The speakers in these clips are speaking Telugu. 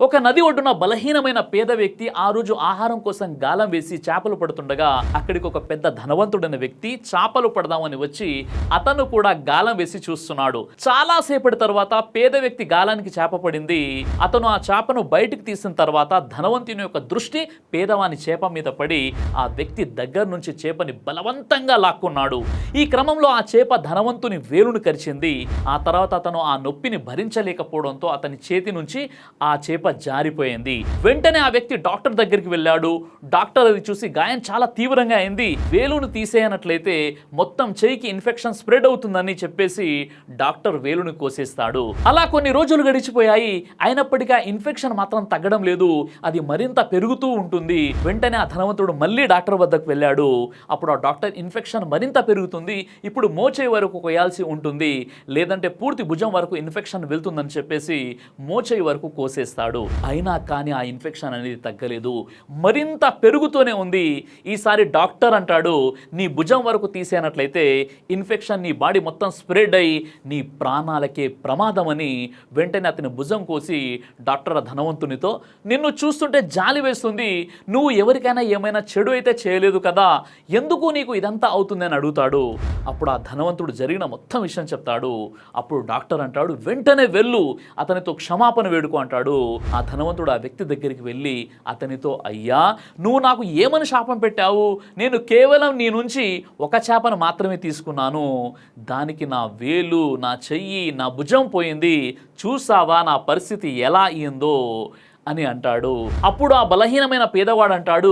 ఒక నది ఒడ్డున బలహీనమైన పేద వ్యక్తి ఆ రోజు ఆహారం కోసం గాలం వేసి చేపలు పడుతుండగా అక్కడికి ఒక పెద్ద ధనవంతుడైన వ్యక్తి చేపలు పడదామని వచ్చి అతను కూడా గాలం వేసి చూస్తున్నాడు. చాలా సేపటి తర్వాత పేద వ్యక్తి గాలానికి చేప పడింది. అతను ఆ చేపను బయటికి తీసిన తర్వాత ధనవంతుని యొక్క దృష్టి పేదవాని చేప మీద పడి ఆ వ్యక్తి దగ్గర నుంచి చేపని బలవంతంగా లాక్కున్నాడు. ఈ క్రమంలో ఆ చేప ధనవంతుని వేలును కరిచింది. ఆ తర్వాత అతను ఆ నొప్పిని భరించలేకపోవడంతో అతని చేతి నుంచి ఆ చేప జారిపోయింది. వెంటనే ఆ వ్యక్తి డాక్టర్ దగ్గరికి వెళ్ళాడు. డాక్టర్ అది చూసి గాయం చాలా తీవ్రంగా అయింది, వేలును తీసేయనట్లయితే మొత్తం చేయికి ఇన్ఫెక్షన్ స్ప్రెడ్ అవుతుందని చెప్పేసి డాక్టర్ వేలును కోసేస్తాడు. అలా కొన్ని రోజులు గడిచిపోయాయి. అయినప్పటికీ ఆ ఇన్ఫెక్షన్ మాత్రం తగ్గడం లేదు, అది మరింత పెరుగుతూ ఉంటుంది. వెంటనే ఆ ధనవంతుడు మళ్ళీ డాక్టర్ వద్దకు వెళ్ళాడు. అప్పుడు ఆ డాక్టర్ ఇన్ఫెక్షన్ మరింత పెరుగుతుంది, ఇప్పుడు మోచేయి వరకు కోయాల్సి ఉంటుంది, లేదంటే పూర్తి భుజం వరకు ఇన్ఫెక్షన్ వెళ్తుందని చెప్పేసి మోచేయి వరకు కోసేస్తాడు. అయినా కానీ ఆ ఇన్ఫెక్షన్ అనేది తగ్గలేదు, మరింత పెరుగుతూనే ఉంది. ఈసారి డాక్టర్ అంటాడు, నీ భుజం వరకు తీసేనట్లయితే ఇన్ఫెక్షన్ నీ బాడీ మొత్తం స్ప్రెడ్ అయ్యి నీ ప్రాణాలకే ప్రమాదం అని. వెంటనే అతని భుజం కోసి డాక్టర్ ధనవంతునితో, నిన్ను చూస్తుంటే జాలి వేస్తుంది, నువ్వు ఎవరికైనా ఏమైనా చెడు అయితే చేయలేదు కదా, ఎందుకు నీకు ఇదంతా అవుతుంది అని అడుగుతాడు. అప్పుడు ఆ ధనవంతుడు జరిగిన మొత్తం విషయం చెప్తాడు. అప్పుడు డాక్టర్ అంటాడు, వెంటనే వెళ్ళు, అతనితో క్షమాపణ వేడుకో అంటాడు. ఆ ధనవంతుడు ఆ వ్యక్తి దగ్గరికి వెళ్ళి అతనితో, అయ్యా నువ్వు నాకు ఏమని శాపం పెట్టావు, నేను కేవలం నీ నుంచి ఒక చేపను మాత్రమే తీసుకున్నాను, దానికి నా వేలు, నా చెయ్యి, నా భుజం పోయింది, చూసావా నా పరిస్థితి ఎలా అయిందో అని అంటాడు. అప్పుడు ఆ బలహీనమైన పేదవాడు అంటాడు,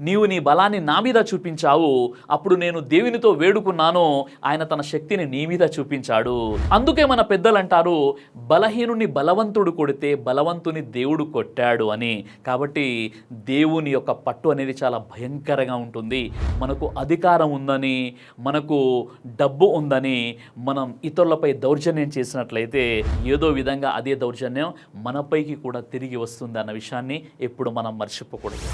నీవు నీ బలాన్ని నా మీద చూపించావు, అప్పుడు నేను దేవునితో వేడుకున్నాను, ఆయన తన శక్తిని నీ మీద చూపించాడు. అందుకే మన పెద్దలు అంటారు, బలహీనుని బలవంతుడు కొడితే బలవంతుని దేవుడు కొట్టాడు అని. కాబట్టి దేవుని యొక్క పట్టు అనేది చాలా భయంకరంగా ఉంటుంది. మనకు అధికారం ఉందని, మనకు డబ్బు ఉందని మనం ఇతరులపై దౌర్జన్యం చేసినట్లయితే ఏదో విధంగా అదే దౌర్జన్యం మనపైకి కూడా తిరిగి వస్తుంది అన్న విషయాన్ని ఎప్పుడు మనం మర్చిపోకూడదు.